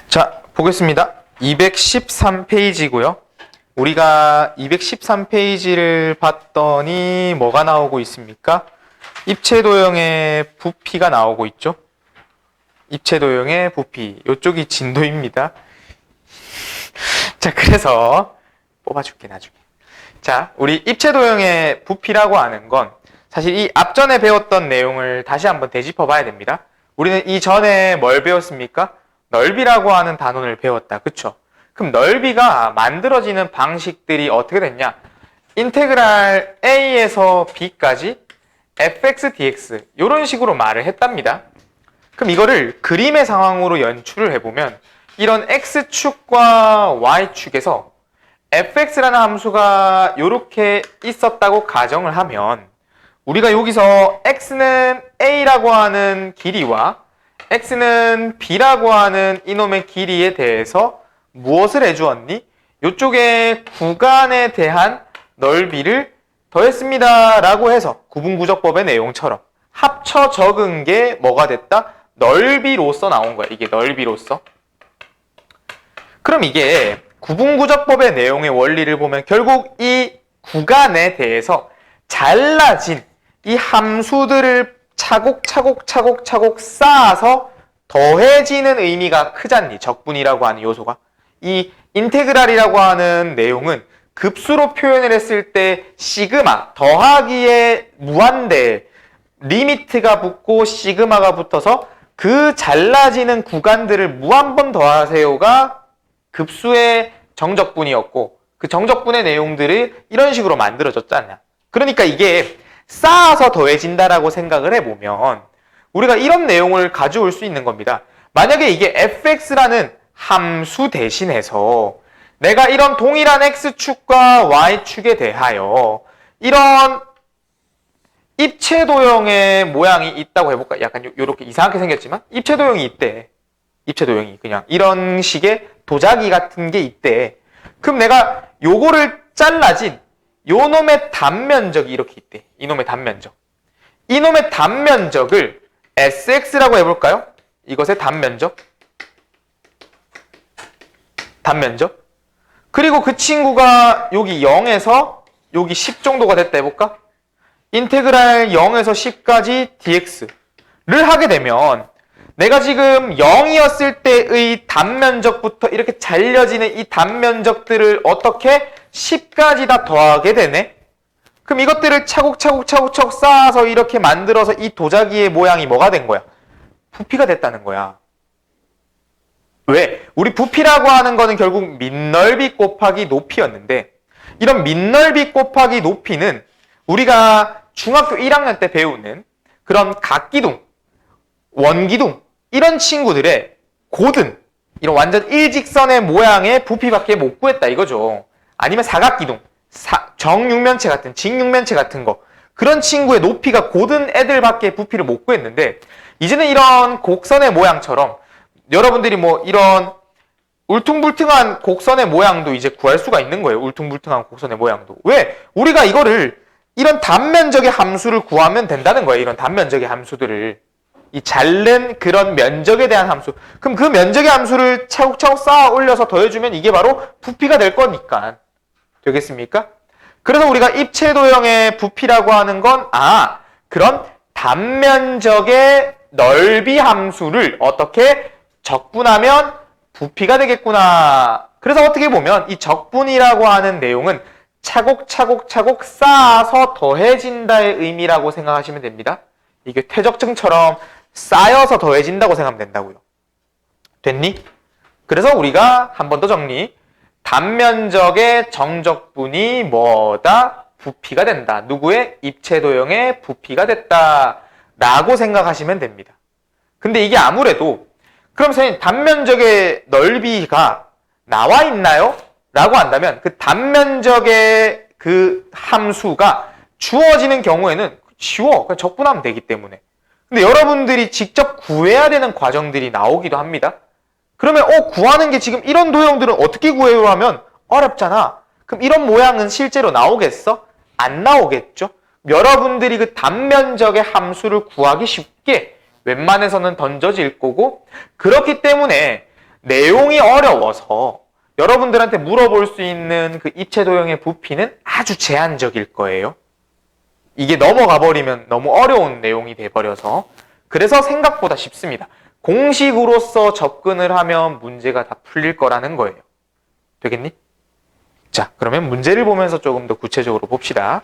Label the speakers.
Speaker 1: 자, 보겠습니다. 213페이지고요. 우리가 213페이지를 봤더니 뭐가 나오고 있습니까? 입체도형의 부피가 나오고 있죠. 입체도형의 부피. 이쪽이 진도입니다. 자, 그래서 뽑아줄게, 나중에. 자, 우리 입체도형의 부피라고 하는 건 사실 이 앞전에 배웠던 내용을 다시 한번 되짚어 봐야 됩니다. 우리는 이전에 뭘 배웠습니까? 넓이라고 하는 단원을 배웠다. 그쵸? 그럼 넓이가 만들어지는 방식들이 어떻게 됐냐? 인테그랄 a에서 b까지 fx dx 이런 식으로 말을 했답니다. 그럼 이거를 그림의 상황으로 연출을 해보면 이런 x축과 y축에서 fx라는 함수가 이렇게 있었다고 가정을 하면 우리가 여기서 x는 a라고 하는 길이와 x는 b라고 하는 이놈의 길이에 대해서 무엇을 해주었니? 이쪽에 구간에 대한 넓이를 더했습니다 라고 해서 구분구조법의 내용처럼 합쳐 적은 게 뭐가 됐다? 넓이로서 나온 거야. 이게 넓이로서. 그럼 이게 구분구조법의 내용의 원리를 보면 결국 이 구간에 대해서 잘라진 이 함수들을 차곡차곡 쌓아서 더해지는 의미가 크잖니. 적분이라고 하는 요소가. 이 인테그랄이라고 하는 내용은 급수로 표현을 했을 때 시그마, 더하기에 무한대, 리미트가 붙고 시그마가 붙어서 그 잘라지는 구간들을 무한번 더하세요가 급수의 정적분이었고 그 정적분의 내용들이 이런 식으로 만들어졌잖아. 그러니까 이게 쌓아서 더해진다라고 생각을 해보면 우리가 이런 내용을 가져올 수 있는 겁니다. 만약에 이게 fx라는 함수 대신해서 내가 이런 동일한 x축과 y축에 대하여 이런 입체도형의 모양이 있다고 해볼까? 약간 이렇게 이상하게 생겼지만 입체도형이 있대. 입체도형이 그냥 이런 식의 도자기 같은 게 있대. 그럼 내가 요거를 잘라진 요놈의 단면적이 이렇게 있대. 이놈의 단면적. 이놈의 단면적을 sx라고 해볼까요? 이것의 단면적. 단면적. 그리고 그 친구가 여기 0에서 여기 10 정도가 됐다 해볼까? 인테그랄 0에서 10까지 dx를 하게 되면 내가 지금 0이었을 때의 단면적부터 이렇게 잘려지는 이 단면적들을 어떻게 10까지 다 더하게 되네? 그럼 이것들을 차곡차곡 쌓아서 이렇게 만들어서 이 도자기의 모양이 뭐가 된 거야? 부피가 됐다는 거야. 왜? 우리 부피라고 하는 거는 결국 밑넓이 곱하기 높이였는데 이런 밑넓이 곱하기 높이는 우리가 중학교 1학년 때 배우는 그런 각기둥, 원기둥 이런 친구들의 고든 이런 완전 일직선의 모양의 부피밖에 못 구했다 이거죠. 아니면 사각기둥, 정육면체 같은 직육면체 같은 거 그런 친구의 높이가 고든 애들밖에 부피를 못 구했는데 이제는 이런 곡선의 모양처럼 여러분들이 뭐 이런 울퉁불퉁한 곡선의 모양도 이제 구할 수가 있는 거예요. 울퉁불퉁한 곡선의 모양도. 왜? 우리가 이거를 이런 단면적의 함수를 구하면 된다는 거예요. 이런 단면적의 함수들을. 이 자른 그런 면적에 대한 함수. 그럼 그 면적의 함수를 차곡차곡 쌓아 올려서 더해주면 이게 바로 부피가 될 거니까. 되겠습니까? 그래서 우리가 입체도형의 부피라고 하는 건 그런 단면적의 넓이 함수를 어떻게 적분하면 부피가 되겠구나. 그래서 어떻게 보면 이 적분이라고 하는 내용은 차곡차곡 쌓아서 더해진다의 의미라고 생각하시면 됩니다. 이게 퇴적증처럼 쌓여서 더해진다고 생각하면 된다고요. 됐니? 그래서 우리가 한 번 더 정리. 단면적의 정적분이 뭐다? 부피가 된다. 누구의? 입체도형의 부피가 됐다. 라고 생각하시면 됩니다. 근데 이게 아무래도 그럼 선생님 단면적의 넓이가 나와 있나요? 라고 한다면 그 단면적의 그 함수가 주어지는 경우에는 쉬워. 그냥 적분하면 되기 때문에. 근데 여러분들이 직접 구해야 되는 과정들이 나오기도 합니다. 그러면 구하는 게 지금 이런 도형들은 어떻게 구해요? 하면 어렵잖아. 그럼 이런 모양은 실제로 나오겠어? 안 나오겠죠? 여러분들이 그 단면적의 함수를 구하기 쉽게 웬만해서는 던져질 거고 그렇기 때문에 내용이 어려워서 여러분들한테 물어볼 수 있는 그 입체 도형의 부피는 아주 제한적일 거예요. 이게 넘어가 버리면 너무 어려운 내용이 돼버려서. 그래서 생각보다 쉽습니다. 공식으로서 접근을 하면 문제가 다 풀릴 거라는 거예요. 되겠니? 자, 그러면 문제를 보면서 조금 더 구체적으로 봅시다.